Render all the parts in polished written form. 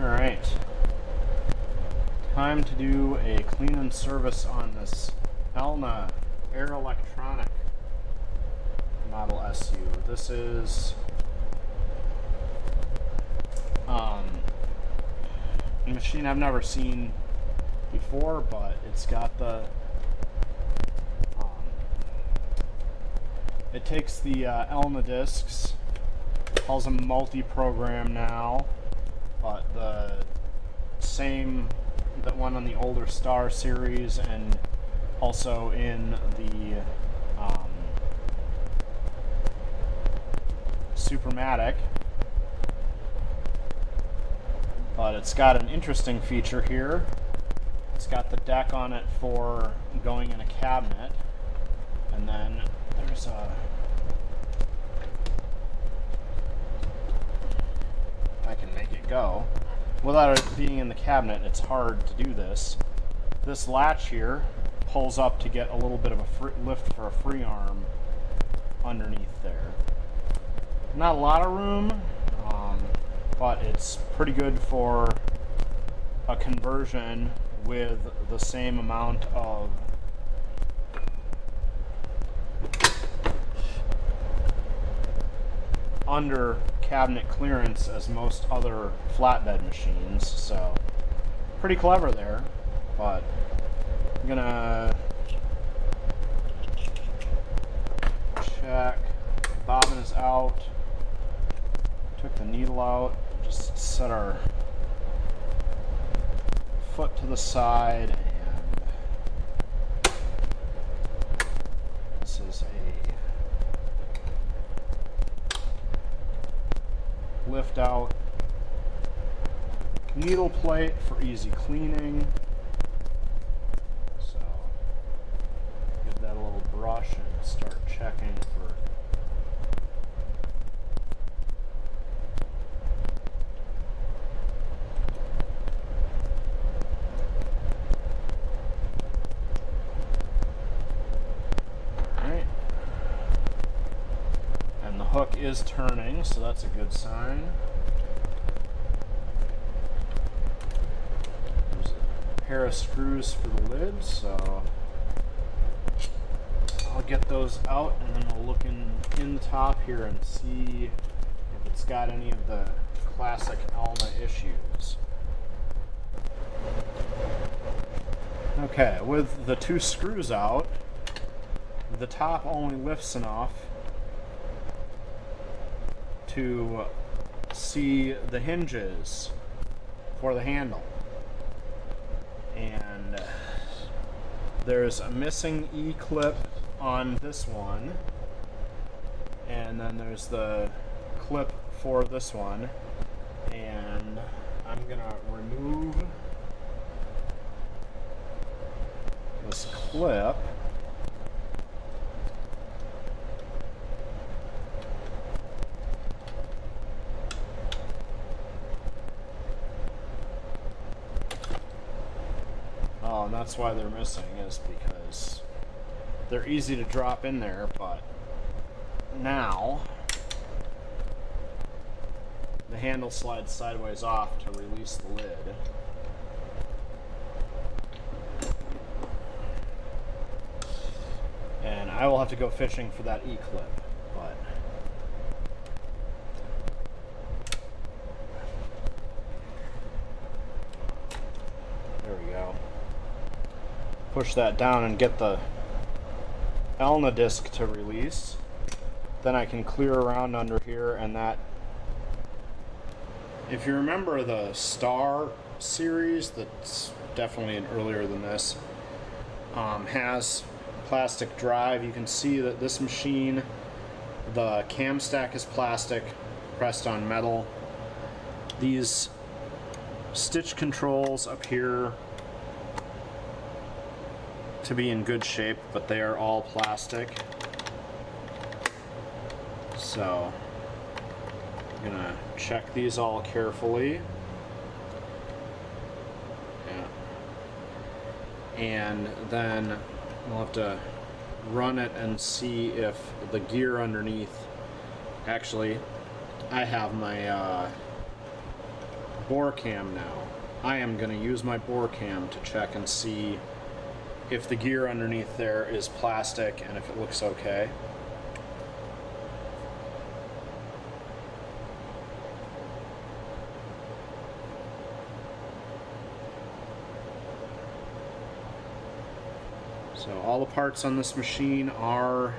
Alright, time to do a clean and service on this Elna Air Electronic Model SU. This is a machine I've never seen before, but it's got the it takes the Elnadiscs, calls them multi-program now, but the same that one on the older Star series and also in the Supermatic. But it's got an interesting feature here. It's got the deck on it for going in a cabinet, and then there's a, I can make it go. Without it being in the cabinet, it's hard to do this. This latch here pulls up to get a little bit of a lift for a free arm underneath there. Not a lot of room, but it's pretty good for a conversion with the same amount of under cabinet clearance as most other flatbed machines, so pretty clever there. But I'm gonna check. Bobbin is out. Took the needle out. Just set our foot to the side, and this is a lift out needle plate for easy cleaning. So give that a little brush and start checking for hook is turning, so that's a good sign. There's a pair of screws for the lid, so I'll get those out and then we'll look in the top here and see if it's got any of the classic Elna issues. Okay, with the two screws out, the top only lifts enough to see the hinges for the handle, and there's a missing E-clip on this one, and then there's the clip for this one, and I'm gonna remove this clip. Oh, and that's why they're missing, is because they're easy to drop in there, but now the handle slides sideways off to release the lid. And I will have to go fishing for that E-clip, but there we go. Push that down and get the Elnadisc to release. Then I can clear around under here, and that, if you remember the Star series, that's definitely earlier than this, has plastic drive. You can see that this machine, the cam stack is plastic pressed on metal. These stitch controls up here to be in good shape, but they are all plastic. So I'm gonna check these all carefully. Yeah. And then we'll have to run it and see if the gear underneath, actually I have my bore cam now. I am going to use my bore cam to check and see if the gear underneath there is plastic and if it looks okay. So all the parts on this machine are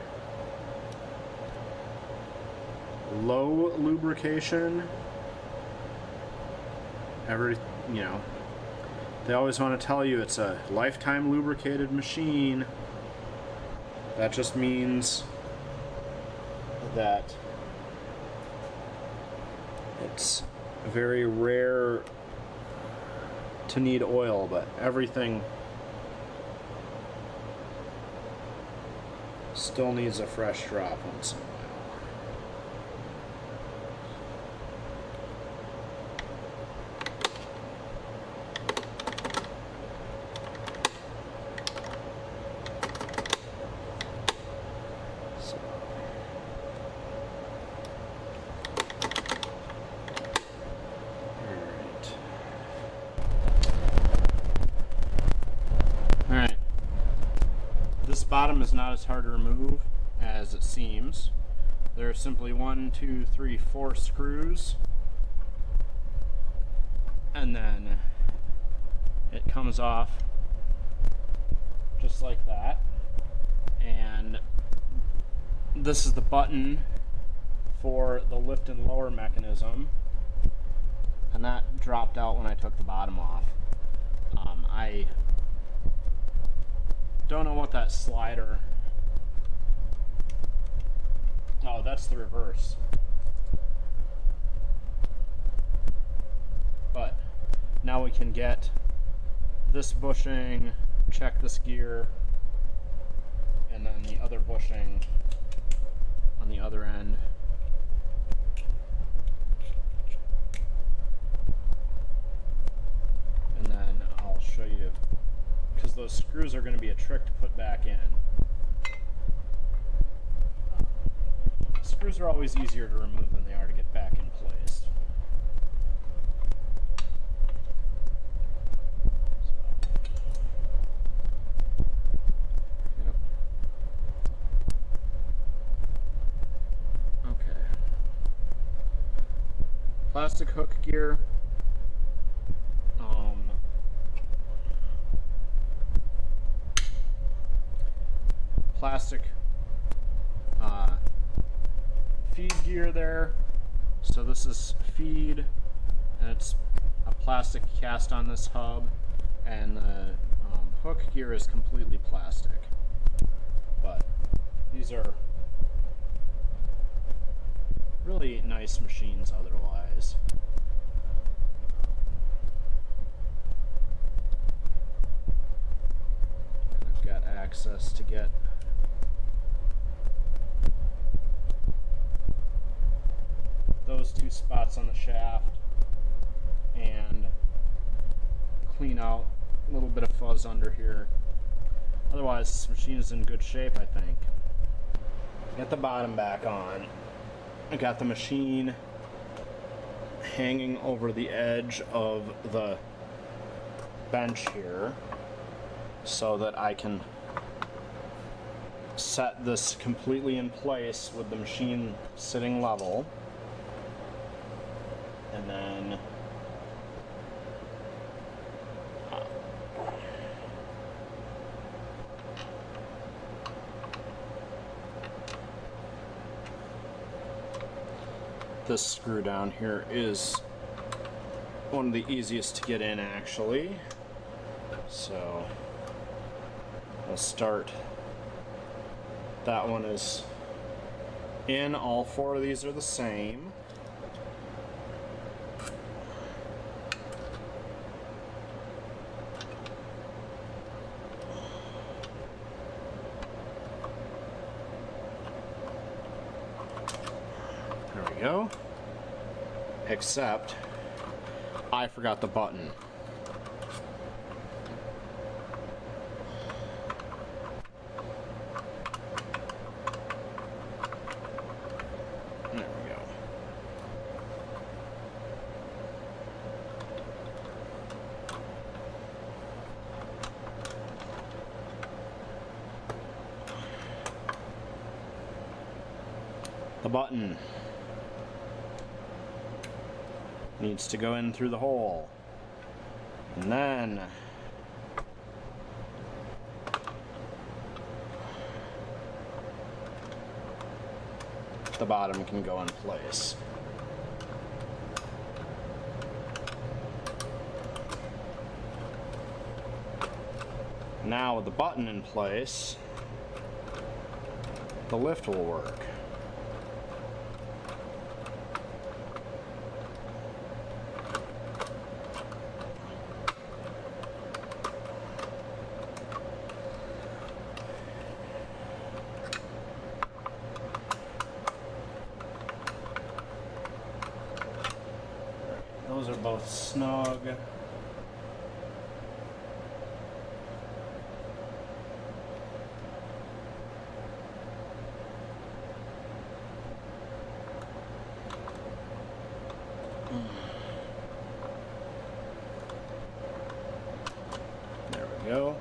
low lubrication. They always want to tell you it's a lifetime lubricated machine. That just means that it's very rare to need oil, but everything still needs a fresh drop once in a while. This bottom is not as hard to remove as it seems. There are simply 1, 2, 3, 4 screws, and then it comes off just like that. And this is the button for the lift and lower mechanism, and that dropped out when I took the bottom off. I don't know what that slider... Oh, that's the reverse. But now we can get this bushing, check this gear, and then the other bushing on the other end. And then I'll show you, because those screws are going to be a trick to put back in. Screws are always easier to remove than they are to get back in place. Okay. Plastic hook gear. Plastic feed gear there. So this is feed, and it's a plastic cast on this hub, and the hook gear is completely plastic. But these are really nice machines otherwise. And I've got access to get those two spots on the shaft and clean out a little bit of fuzz under here. Otherwise, this machine is in good shape, I think. Get the bottom back on. I got the machine hanging over the edge of the bench here so that I can set this completely in place with the machine sitting level. And then this screw down here is one of the easiest to get in, actually. So I'll start. That one is in. All four of these are the same. Go. Except I forgot the button. There we go. button needs to go in through the hole, and then the bottom can go in place. Now with the button in place, the lift will work. Those are both snug. There we go.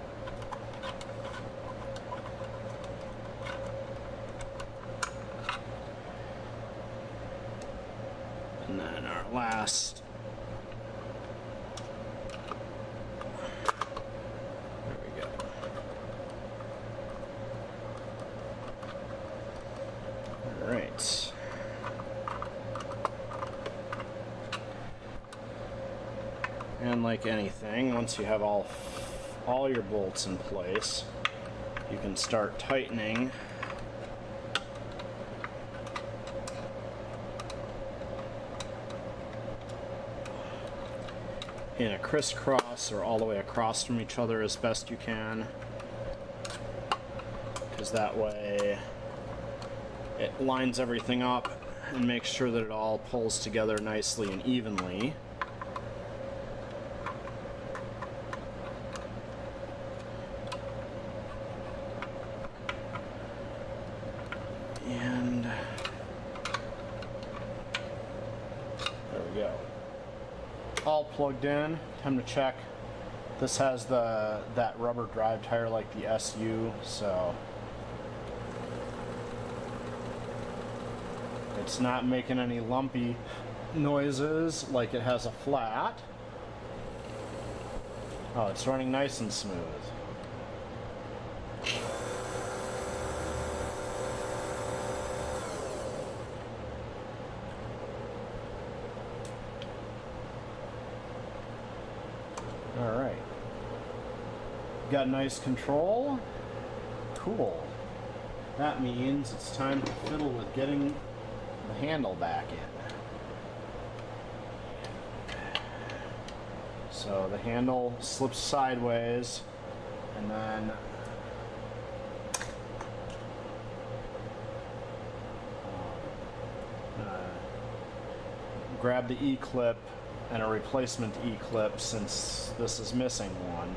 And then our last. There we go. All right. And like anything, once you have all your bolts in place, you can start tightening in a crisscross or all the way across from each other as best you can, because that way it lines everything up and makes sure that it all pulls together nicely and evenly. And there we go. All plugged in. Time to check. This has that rubber drive tire like the SU, so it's not making any lumpy noises like it has a flat. Oh, it's running nice and smooth. Alright. Got nice control. Cool. That means it's time to fiddle with getting the handle back in. So the handle slips sideways, and then grab the E-clip and a replacement E-clip, since this is missing one,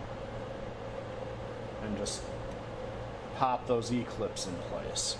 and just pop those E-clips in place.